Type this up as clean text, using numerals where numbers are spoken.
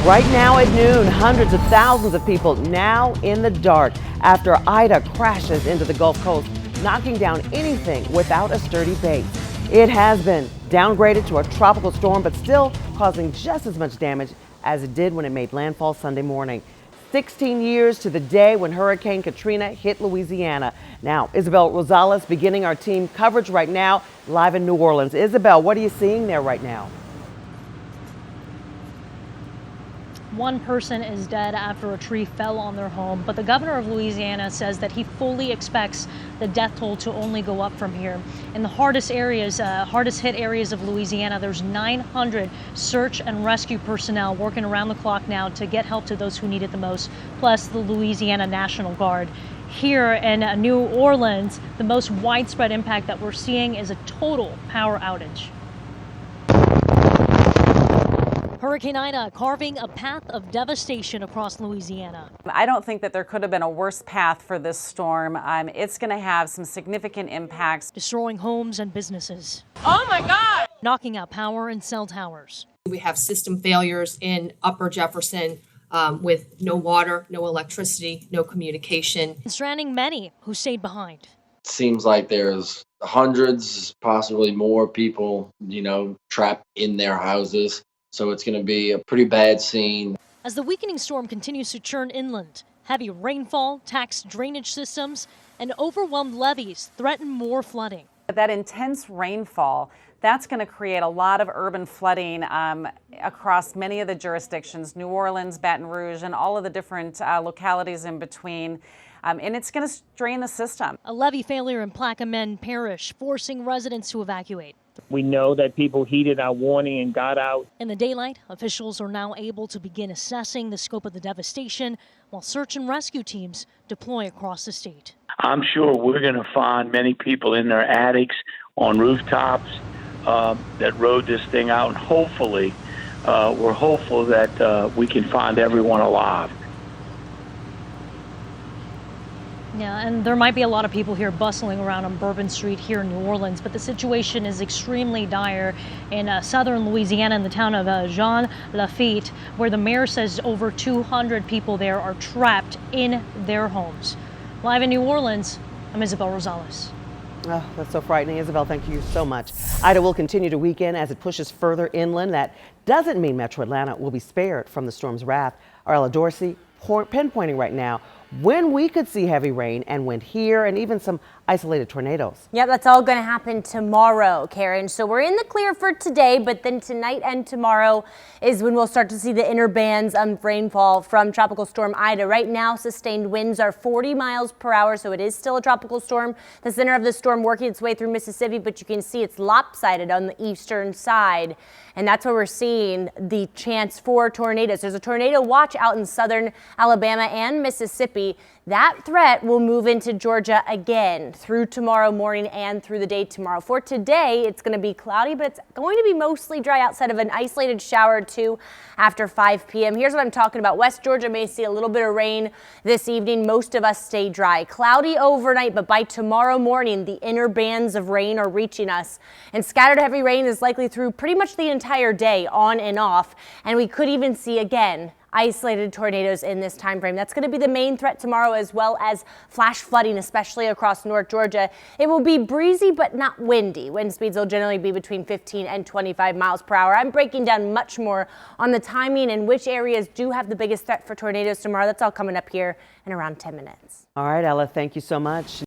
Right now at noon, hundreds of thousands of people now in the dark after Ida crashes into the Gulf Coast, knocking down anything without a sturdy base. It has been downgraded to a tropical storm, but still causing just as much damage as it did when it made landfall Sunday morning. 16 years to the day when Hurricane Katrina hit Louisiana. Now, Isabel Rosales beginning our team coverage right now, live in New Orleans. Isabel, what are you seeing there right now? One person is dead after a tree fell on their home, but the governor of Louisiana says that he fully expects the death toll to only go up from here. In the hardest hit areas of Louisiana, there's 900 search and rescue personnel working around the clock now to get help to those who need it the most, plus the Louisiana National Guard. Here in New Orleans, the most widespread impact that we're seeing is a total power outage. Hurricane Ida carving a path of devastation across Louisiana. I don't think that there could have been a worse path for this storm. It's going to have some significant impacts. Destroying homes and businesses. Oh my God! Knocking out power in cell towers. We have system failures in Upper Jefferson with no water, no electricity, no communication. Stranding many who stayed behind. Seems like there's hundreds, possibly more people, trapped in their houses. So it's going to be a pretty bad scene. As the weakening storm continues to churn inland, heavy rainfall, taxed drainage systems, and overwhelmed levees threaten more flooding. That intense rainfall, that's going to create a lot of urban flooding across many of the jurisdictions, New Orleans, Baton Rouge, and all of the different localities in between. And it's going to strain the system. A levee failure in Plaquemine Parish, forcing residents to evacuate. We know that people heeded our warning and got out. In the daylight, officials are now able to begin assessing the scope of the devastation while search and rescue teams deploy across the state. I'm sure we're going to find many people in their attics, on rooftops that rode this thing out. And hopefully, we're hopeful that we can find everyone alive. Yeah, and there might be a lot of people here bustling around on Bourbon Street here in New Orleans, but the situation is extremely dire in southern Louisiana in the town of Jean Lafitte, where the mayor says over 200 people there are trapped in their homes. Live in New Orleans, I'm Isabel Rosales. Oh, that's so frightening. Isabel, thank you so much. Ida will continue to weaken as it pushes further inland. That doesn't mean Metro Atlanta will be spared from the storm's wrath. Arella Dorsey pinpointing right now when we could see heavy rain and wind here and even some isolated tornadoes. Yeah, that's all going to happen tomorrow, Karen. So we're in the clear for today, but then tonight and tomorrow is when we'll start to see the inner bands of rainfall from Tropical Storm Ida. Right now, sustained winds are 40 miles per hour, so it is still a tropical storm. The center of the storm working its way through Mississippi, but you can see it's lopsided on the eastern side. And that's where we're seeing the chance for tornadoes. There's a tornado watch out in southern Alabama and Mississippi. That threat will move into Georgia again through tomorrow morning and through the day tomorrow. For today, it's going to be cloudy, but it's going to be mostly dry outside of an isolated shower or two after 5 p.m. Here's what I'm talking about. West Georgia may see a little bit of rain this evening. Most of us stay dry. Cloudy overnight, but by tomorrow morning, the inner bands of rain are reaching us. And scattered heavy rain is likely through pretty much the entire day, on and off. And we could even see again isolated tornadoes in this time frame. That's going to be the main threat tomorrow, as well as flash flooding, especially across North Georgia. It will be breezy but not windy. Wind speeds will generally be between 15 and 25 miles per hour. I'm breaking down much more on the timing and which areas do have the biggest threat for tornadoes tomorrow. That's all coming up here in around 10 minutes. All right, Ella, thank you so much.